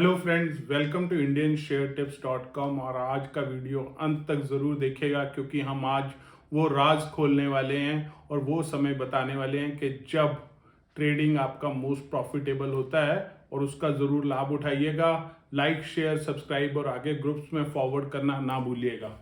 Hello friends, welcome to indianshareTips.com। और आज का वीडियो अंत तक ज़रूर देखेगा क्योंकि हम आज वो राज खोलने वाले हैं और वो समय बताने वाले हैं कि जब ट्रेडिंग आपका मोस्ट प्रॉफिटेबल होता है, और उसका ज़रूर लाभ उठाइएगा। लाइक, शेयर, सब्सक्राइब और आगे ग्रुप्स में फॉरवर्ड करना ना भूलिएगा।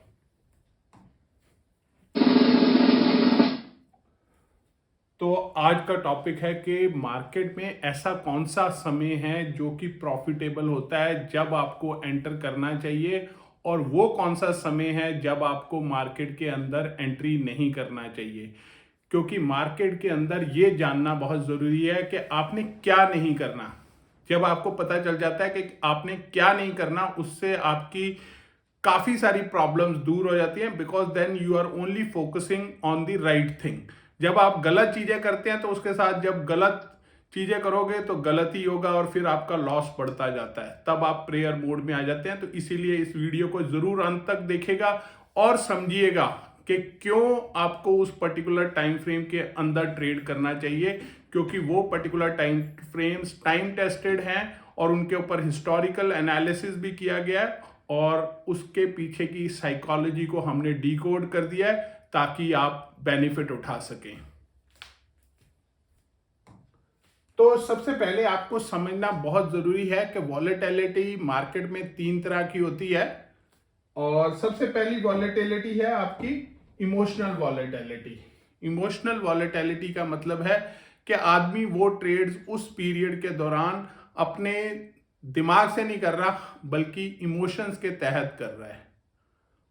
तो आज का टॉपिक है कि मार्केट में ऐसा कौन सा समय है जो कि प्रॉफिटेबल होता है, जब आपको एंटर करना चाहिए, और वो कौन सा समय है जब आपको मार्केट के अंदर एंट्री नहीं करना चाहिए। क्योंकि मार्केट के अंदर ये जानना बहुत ज़रूरी है कि आपने क्या नहीं करना। जब आपको पता चल जाता है कि आपने क्या नहीं करना, उससे आपकी काफ़ी सारी प्रॉब्लम्स दूर हो जाती हैं, because then you are only focusing on the right thing. जब आप गलत चीज़ें करते हैं तो उसके साथ जब गलत चीज़ें करोगे तो गलत ही होगा और फिर आपका लॉस बढ़ता जाता है, तब आप प्रेयर मोड में आ जाते हैं। तो इसीलिए इस वीडियो को ज़रूर अंत तक देखेगा और समझिएगा कि क्यों आपको उस पर्टिकुलर टाइम फ्रेम के अंदर ट्रेड करना चाहिए, क्योंकि वो particular time frames time tested हैं और उनके ऊपर हिस्टोरिकल एनालिसिस भी किया गया है, और उसके पीछे की साइकोलॉजी को हमने डिकोड कर दिया है ताकि आप बेनिफिट उठा सकें। तो सबसे पहले आपको समझना बहुत जरूरी है कि वॉलेटिलिटी मार्केट में तीन तरह की होती है। और सबसे पहली वॉलेटिलिटी है आपकी इमोशनल वॉलेटिलिटी। इमोशनल वॉलेटिलिटी का मतलब है कि आदमी वो ट्रेड्स उस पीरियड के दौरान अपने दिमाग से नहीं कर रहा, बल्कि इमोशंस के तहत कर रहा है।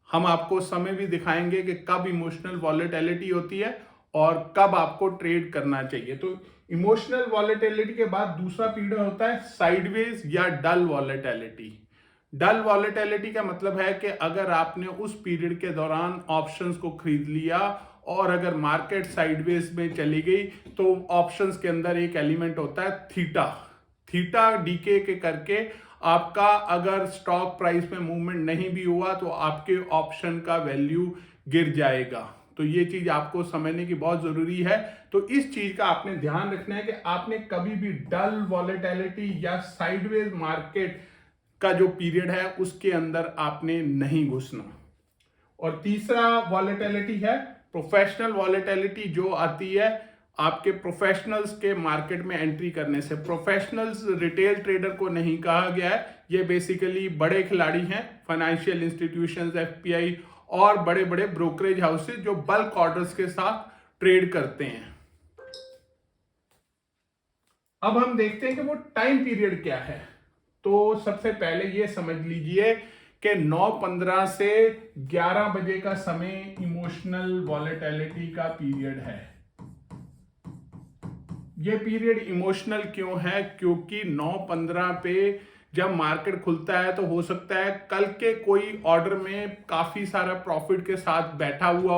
हम आपको समय भी दिखाएंगे कि कब इमोशनल वॉलेटिलिटी होती है और कब आपको ट्रेड करना चाहिए। तो इमोशनल वॉलेटिलिटी के बाद दूसरा पीरियड होता है साइडवेज या डल वॉलेटिलिटी। डल वॉलेटिलिटी का मतलब है कि अगर आपने उस पीरियड के दौरान ऑप्शंस को खरीद लिया और अगर मार्केट साइडवेज में चली गई, तो ऑप्शंस के अंदर एक एलिमेंट होता है थीटा। थीटा डीके के करके आपका अगर स्टॉक प्राइस में मूवमेंट नहीं भी हुआ तो आपके ऑप्शन का वैल्यू गिर जाएगा। तो ये चीज आपको समझने की बहुत जरूरी है। तो इस चीज का आपने ध्यान रखना है कि आपने कभी भी डल वॉलेटिलिटी या साइडवेज मार्केट का जो पीरियड है उसके अंदर आपने नहीं घुसना। और तीसरा वॉलेटिलिटी है प्रोफेशनल वॉलेटिलिटी, जो आती है आपके प्रोफेशनल्स के मार्केट में एंट्री करने से। प्रोफेशनल्स रिटेल ट्रेडर को नहीं कहा गया है, ये बेसिकली बड़े खिलाड़ी हैं, फाइनेंशियल इंस्टीट्यूशंस, एफपीआई और बड़े बड़े ब्रोकरेज हाउसेज जो बल्क ऑर्डर्स के साथ ट्रेड करते हैं। अब हम देखते हैं कि वो टाइम पीरियड क्या है। तो सबसे पहले ये समझ लीजिए कि 9:15 से 11 बजे का समय इमोशनल वॉलेटिलिटी का पीरियड है। ये पीरियड इमोशनल क्यों है? क्योंकि 9:15 पे जब मार्केट खुलता है तो हो सकता है कल के कोई ऑर्डर में काफी सारा प्रॉफिट के साथ बैठा हुआ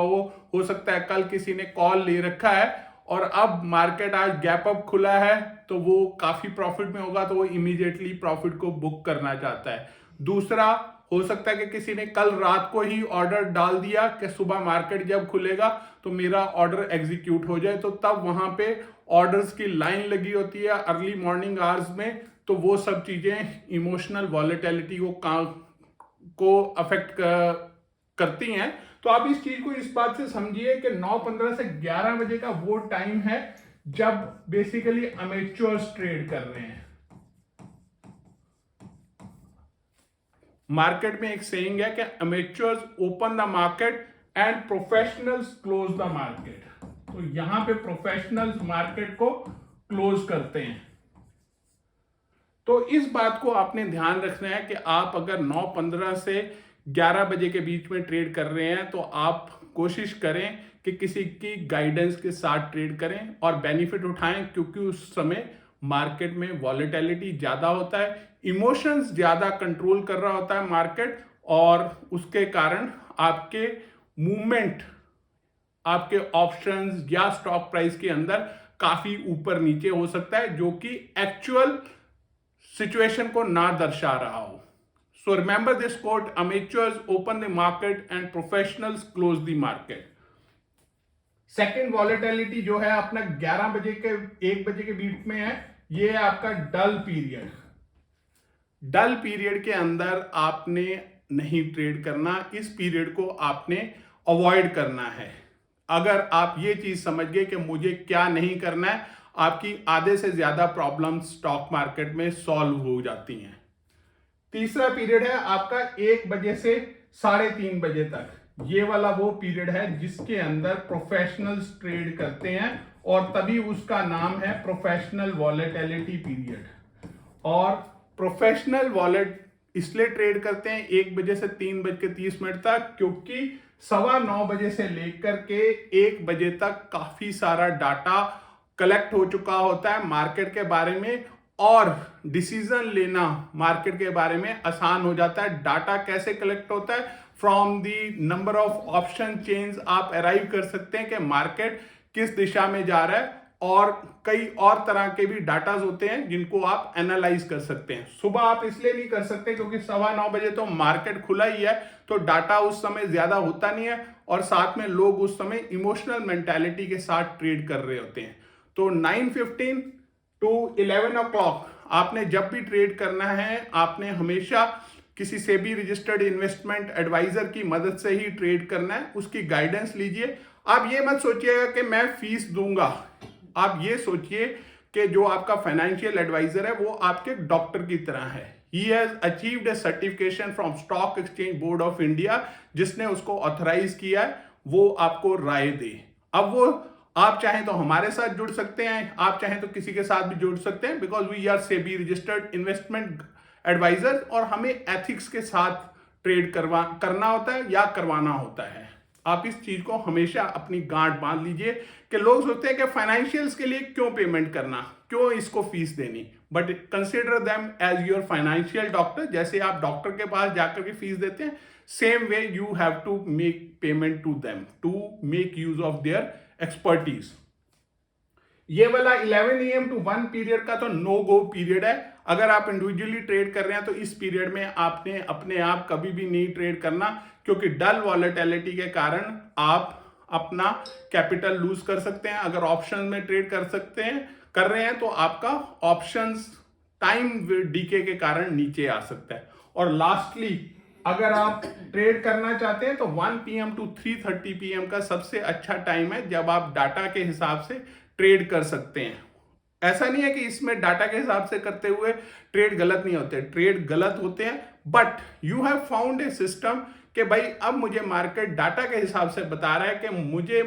हो सकता है कल किसी ने कॉल ले रखा है और अब मार्केट आज गैप अप खुला है तो वो काफी प्रॉफिट में होगा, तो वो इमीडिएटली प्रॉफिट को बुक करना चाहता है। दूसरा, हो सकता है कि किसी ने कल रात को ही ऑर्डर डाल दिया कि सुबह मार्केट जब खुलेगा तो मेरा ऑर्डर एग्जीक्यूट हो जाए, तो तब वहां पे ऑर्डर्स की लाइन लगी होती है अर्ली मॉर्निंग आवर्स में। तो वो सब चीजें इमोशनल वॉलेटिलिटी को अफेक्ट करती हैं। तो आप इस चीज को इस बात से समझिए कि 9:15 से 11 बजे का वो टाइम है जब बेसिकली अमेच्योर्स ट्रेड कर रहे हैं। मार्केट में एक सेइंग है कि amateurs open the market and professionals close the market. तो यहां पे प्रोफेशनल्स मार्केट को क्लोज करते हैं। तो इस बात को आपने ध्यान रखना है कि आप अगर 9:15 से 11 बजे के बीच में ट्रेड कर रहे हैं तो आप कोशिश करें कि किसी की गाइडेंस के साथ ट्रेड करें और बेनिफिट उठाएं, क्योंकि उस समय मार्केट में वॉलेटिलिटी ज्यादा होता है, इमोशंस ज्यादा कंट्रोल कर रहा होता है मार्केट, और उसके कारण आपके मूवमेंट आपके ऑप्शंस या स्टॉक प्राइस के अंदर काफी ऊपर नीचे हो सकता है, जो कि एक्चुअल सिचुएशन को ना दर्शा रहा हो। So remember this quote, amateurs open the market and professionals close the market. Second volatility जो है अपना 11 बजे के 1 बजे के बीच में है, ये है आपका डल पीरियड। डल पीरियड के अंदर आपने नहीं ट्रेड करना, इस पीरियड को आपने अवॉइड करना है। अगर आप ये चीज समझ गए कि मुझे क्या नहीं करना है, आपकी आधे से ज्यादा प्रॉब्लम स्टॉक मार्केट में सॉल्व हो जाती हैं। तीसरा पीरियड है आपका 1 बजे से 3:30 बजे तक। ये वाला वो पीरियड है जिसके अंदर प्रोफेशनल्स ट्रेड करते हैं और तभी उसका नाम है प्रोफेशनल वॉलेटिलिटी पीरियड। और प्रोफेशनल वॉलेट इसलिए ट्रेड करते हैं 1 बजे से 3:30 तक, क्योंकि 9:15 बजे से लेकर के 1 बजे तक काफी सारा डाटा कलेक्ट हो चुका होता है मार्केट के बारे में, और डिसीजन लेना मार्केट के बारे में आसान हो जाता है। डाटा कैसे कलेक्ट होता है? From the number of option chains आप अराइव कर सकते हैं कि मार्केट किस दिशा में जा रहा है, और कई और तरह के भी डाटाज होते हैं जिनको आप एनालाइज कर सकते हैं। सुबह आप इसलिए नहीं कर सकते क्योंकि 9:15 बजे तो मार्केट खुला ही है, तो डाटा उस समय ज्यादा होता नहीं है, और साथ में लोग उस समय इमोशनल मेंटालिटी के साथ ट्रेड कर रहे होते हैं। तो 9:15 टू 11 o'clock आपने जब भी ट्रेड करना है, आपने हमेशा किसी सेबी रजिस्टर्ड इन्वेस्टमेंट एडवाइजर की मदद से ही ट्रेड करना है, उसकी गाइडेंस लीजिए। आप ये मत सोचिएगा कि मैं फीस दूंगा, आप ये सोचिए कि जो आपका फाइनेंशियल एडवाइजर है वो आपके डॉक्टर की तरह है। He has achieved A certification from stock exchange board of India, जिसने उसको ऑथराइज किया है, वो आपको राय दे। अब वो आप चाहें तो हमारे साथ जुड़ सकते हैं, आप चाहें तो किसी के साथ भी जुड़ सकते हैं, because we are SEBI registered investment advisor, और हमें एथिक्स के साथ ट्रेड करना होता है या करवाना होता है। आप इस चीज को हमेशा अपनी गांठ बांध लीजिए कि लोग सोचते हैं कि फाइनेंशियल्स के लिए क्यों पेमेंट करना, क्यों इसको फीस देनी, but consider them as your financial doctor. जैसे आप डॉक्टर के पास जाकर के फीस देते हैं, same way you have to make payment to them to make use of their expertise. ये वाला 11 AM टू 1 पीरियड का तो नो गो पीरियड है। अगर आप इंडिविजुअली ट्रेड कर रहे हैं तो इस पीरियड में आपने अपने आप कभी भी नहीं ट्रेड करना, क्योंकि डल वॉलेटिलिटी के कारण आप अपना कैपिटल लूज कर सकते हैं। अगर ऑप्शन में ट्रेड कर रहे हैं तो आपका ऑप्शंस टाइम डीके के कारण नीचे आ सकता है। और लास्टली, अगर आप ट्रेड करना चाहते हैं तो 1 PM टू 3:30 PM का सबसे अच्छा टाइम है, जब आप डाटा के हिसाब से ट्रेड कर सकते हैं। ऐसा नहीं है कि इसमें डाटा के हिसाब से करते हुए ट्रेड गलत नहीं होते, ट्रेड गलत होते हैं, but you have found a system कि भाई अब मुझे मार्केट डाटा के हिसाब से बता रहा है कि मुझे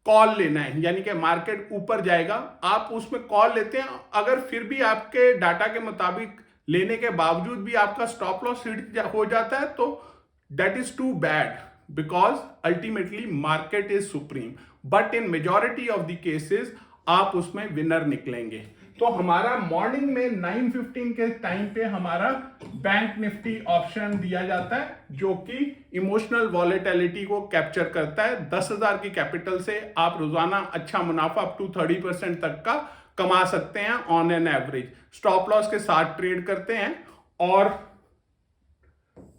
कॉल लेना है, यानी कि मार्केट ऊपर जाएगा, आप उसमें कॉल लेते हैं। अगर फिर भी आपके डाटा के मुताबिक लेने के बावजूद भी आपका स्टॉप लॉस हिट हो जाता है, तो that is too bad, because ultimately market is supreme, but in majority of the cases आप उसमें विनर निकलेंगे। तो हमारा मॉर्निंग में 9:15 के टाइम पे हमारा बैंक निफ्टी ऑप्शन दिया जाता है, जो कि इमोशनल वॉलेटिलिटी को कैप्चर करता है। 10,000 की कैपिटल से आप रोजाना अच्छा मुनाफा अप टू 30% तक का कमा सकते हैं on an average. Stop loss के साथ ट्रेड करते हैं, और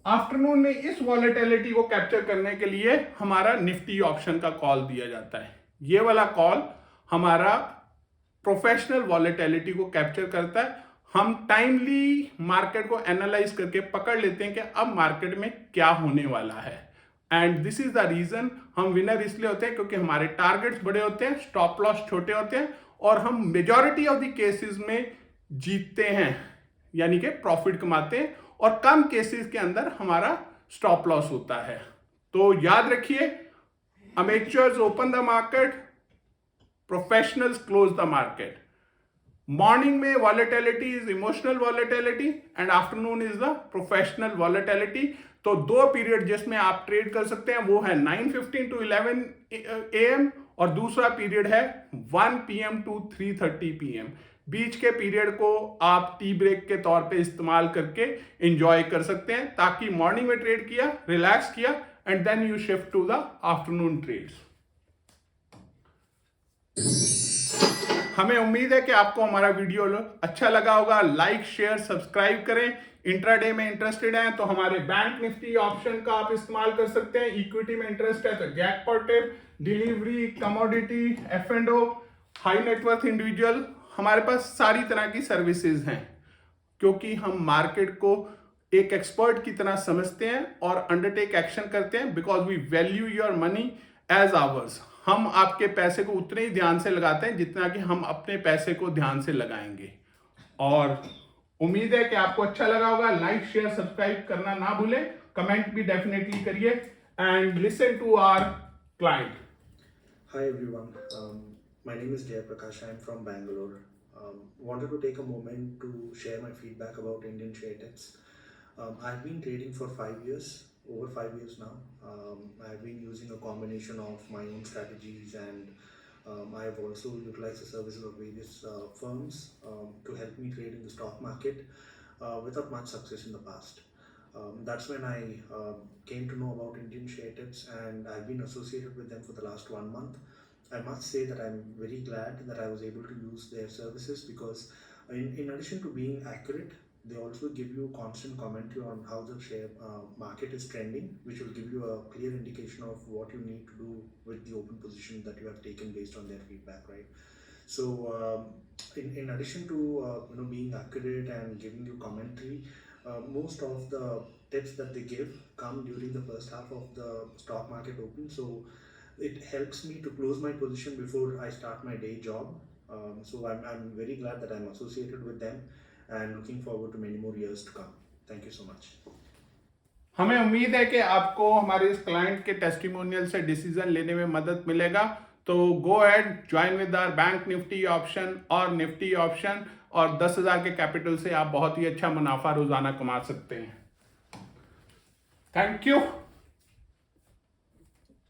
आफ्टरनून में इस वॉलेटिलिटी को कैप्चर करने के लिए हमारा निफ्टी ऑप्शन का कॉल दिया जाता है। ये वाला कॉल हमारा प्रोफेशनल वॉलेटिलिटी को कैप्चर करता है। हम टाइमली मार्केट को एनालाइज करके पकड़ लेते हैं कि अब मार्केट में क्या होने वाला है, and this is the reason हम विनर इसलिए होते हैं क्योंकि हमारे टारगेट्स बड़े होते हैं, स्टॉप लॉस छोटे होते हैं, और हम मेजॉरिटी ऑफ द केसेस में जीतते हैं, यानी कि प्रॉफिट कमाते हैं, और कम केसेस के अंदर हमारा स्टॉप लॉस होता है। तो याद रखिए, amateurs open the market, professionals close the market. Morning में volatility is emotional volatility and afternoon is the professional volatility. तो 2 पीरियड जिसमें आप ट्रेड कर सकते हैं वो है 9:15 टू 11 AM, और दूसरा पीरियड है 1 PM टू 3:30 PM। बीच के पीरियड को आप टी ब्रेक के तौर पे इस्तेमाल करके एंजॉय कर सकते हैं, ताकि मॉर्निंग में ट्रेड किया, रिलैक्स किया, and then you shift to the afternoon trades. हमें उम्मीद है कि आपको हमारा वीडियो अच्छा लगा होगा। लाइक, शेयर, सब्सक्राइब करें। इंट्राडे में इंटरेस्टेड हैं तो हमारे बैंक निफ्टी ऑप्शन का आप इस्तेमाल कर सकते हैं। इक्विटी में इंटरेस्ट है तो jackpot tip, delivery, commodity, F&O, high net worth individual, हमारे पास सारी तरह की सर्विसेज हैं। क्योंकि हम मार्केट को एक एक्सपर्ट की तरह समझते हैं और अंडरटेक एक्शन करते हैं, because we value your money as ours. हम आपके पैसे को उतने ही ध्यान से लगाते हैं जितना कि हम अपने पैसे को ध्यान से लगाएंगे। और उम्मीद है कि आपको अच्छा लगा होगा। लाइक शेयर सब्सक्राइब करना ना भूलें, कमेंट भी डेफिनेटली करिए and listen to our client. Hi everyone, my name is Jay Prakash. I'm from Bangalore. Wanted to take a moment to share my feedback about Indian share tips. I've been trading for 5 years, over 5 years now. I've been using a combination of my own strategies and I have also utilized the services of various firms to help me trade in the stock market without much success in the past. That's when I came to know about Indian share tips and I've been associated with them for the last 1 month. I must say that I'm very glad that I was able to use their services because in addition to being accurate, they also give you constant commentary on how the share market is trending, which will give you a clear indication of what you need to do with the open position that you have taken based on their feedback, right? So in addition to being accurate and giving you commentary, most of the tips that they give come during the first half of the stock market open, so it helps me to close my position before I start my day job. So I'm very glad that I'm associated with them and looking forward to many more years to come. Thank you so much. हमें उम्मीद है कि आपको हमारे इस client के testimonial से decision लेने में मदद मिलेगा। तो go ahead, join with our bank Nifty option और निफ्टी ऑप्शन, और 10,000 के कैपिटल से आप बहुत ही अच्छा मुनाफा रोजाना कमा सकते हैं। Thank you.